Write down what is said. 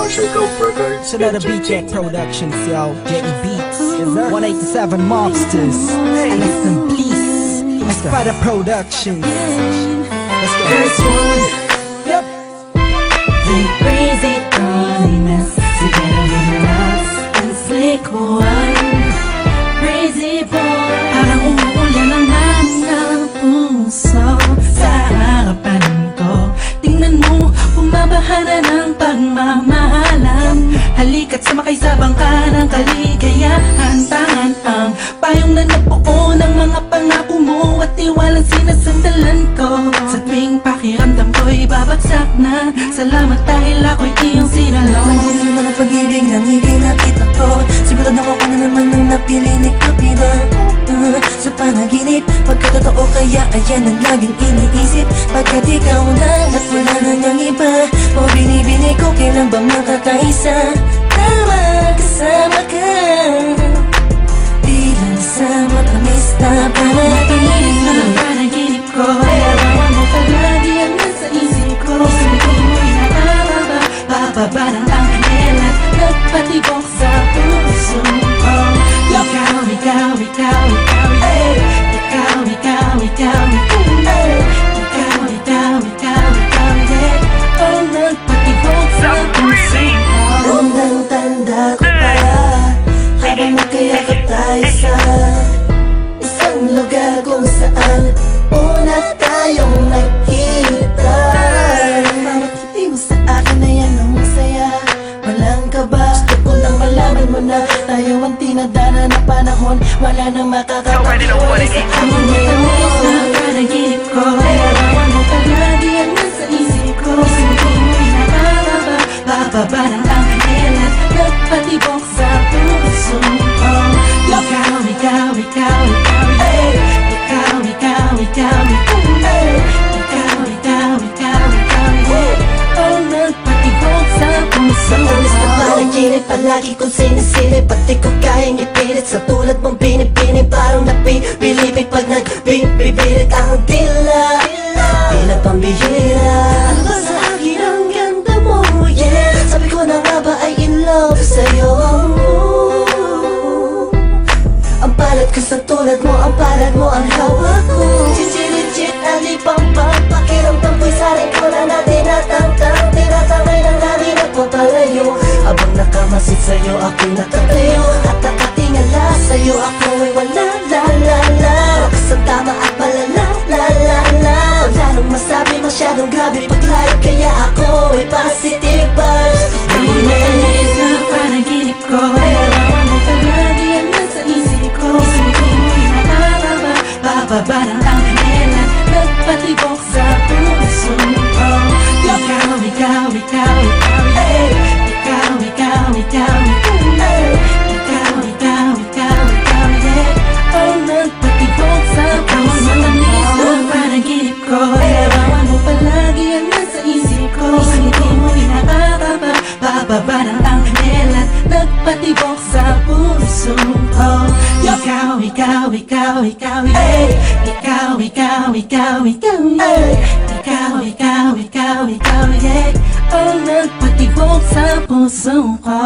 Shout out to BK Productions, yo. Jetty Beats, 187 Mobsters, and that's some Bliss, Spider Productions. Let's go. First one. Yep. The crazy darlingness together with us and slick one. Crazy boy, parang umuulan ang ng puso sa harapan ko. Tingnan mo, bumabaha na ng pagmamahalan. Halika't sumakay sa bangka ng kaligayahan. Tangan ang payong na nabuo ng mga pangako mo at tiwalang sinasandalan ko. Sa tuwing pakiramdam ko'y babagsak na, salamat dahil ako'y iyong sinalo. Nandiyan naman ang pag-ibig na hindi nakita ko. Sigurado ako na naman nang napili ni Kapila. Sa panaginip, pagkatotoo kaya ayan ang laging iniisip. Pagkat ikaw na at wala na niyang iba, o binibini ko kailan ba makakaisa. Tama, kasama ka, di lang sa matamis na panaginip. Ang panaginip ko, larawan mo palagi ang nasa isip ko. Sabihin mo'y nakababa, bababa ng ang kanila, nagpatibok sa puso ko. Ikaw, ikaw, ikaw, ikaw, yeah. Ikaw, ikaw, ikaw, ikaw, ikaw, ikaw, ikaw, ikaw, yeah. Ang nagpatibok sa puso ko. Tandang-tanda ko pa, habang magkayakap tayo sa isang lugar kung saan una tayong nakita. Bawat hindi mo sa akin ay anong saya, walang kaba. Gusto ko lang malaman mo na tayo ang tinadana ng panahon. Wala nang makakapag-iwalay sa akin ngayon. Sa panaginip ko, larawan mo palagi ang nasa isip ko. Sabihin mo'y nakababa, bababa ng ang kanila, nagpatibok sa puso ko. Ikaw, ikaw, ikaw, ikaw, yeah. Ikaw, ikaw, ikaw, ikaw, ikaw, ikaw, ikaw, ikaw, yeah. Ang nagpatibok sa puso ko. Alis na panaginip, palagi kong sinisilip, pati ko kayang ipilit. Sa tulad mong binibini, parang napibilipig pag nagbibibilit ang dila. Tila pambihira. Ano ba sa akin ang ganda mo, yeah. Sabi ko na nga ba ay in love sa'yo. Ang palad ko sa tulad mo, ang palad mo ang hawak ko. Legit, alipang-pang, pakiramdam ko'y saring ko na natin natang-tang. Tinatangay lang namin nagpapalayo. Habang nakamasid sa'yo, ako'y nakatayo. At nakatingala sa'yo, ako'y wala, la-la-la. Lakas ang tama at malala, la-la-la. Wala nang masabi, masyadong grabe paglayo. Kaya ako'y positive vibes. Di na alis na panaginip ko, larawan mo palagi ang nasa isip ko. Sabihin mo'y nakababa, bababa ng ang kanila, nagpatibok sa puso ko. Ikaw, ikaw, ikaw, ikaw, yeah. Ikaw, ikaw, ikaw, ikaw, ikaw, ikaw, ikaw, ikaw, yeah. Ang nagpatibok sa puso ko. Sa panaginip ko, larawan mo palagi ang nasa isip ko. Sabihin mo'y nakababa, bababa ng ang kanila, nagpatibok sa puso ko. Ikaw, ikaw, ikaw, ikaw, yeah. Ikaw, ikaw, ikaw, ikaw, yeah. Ikaw, ikaw, ikaw, ikaw, yeah. Ang nagpatibok sa puso ko.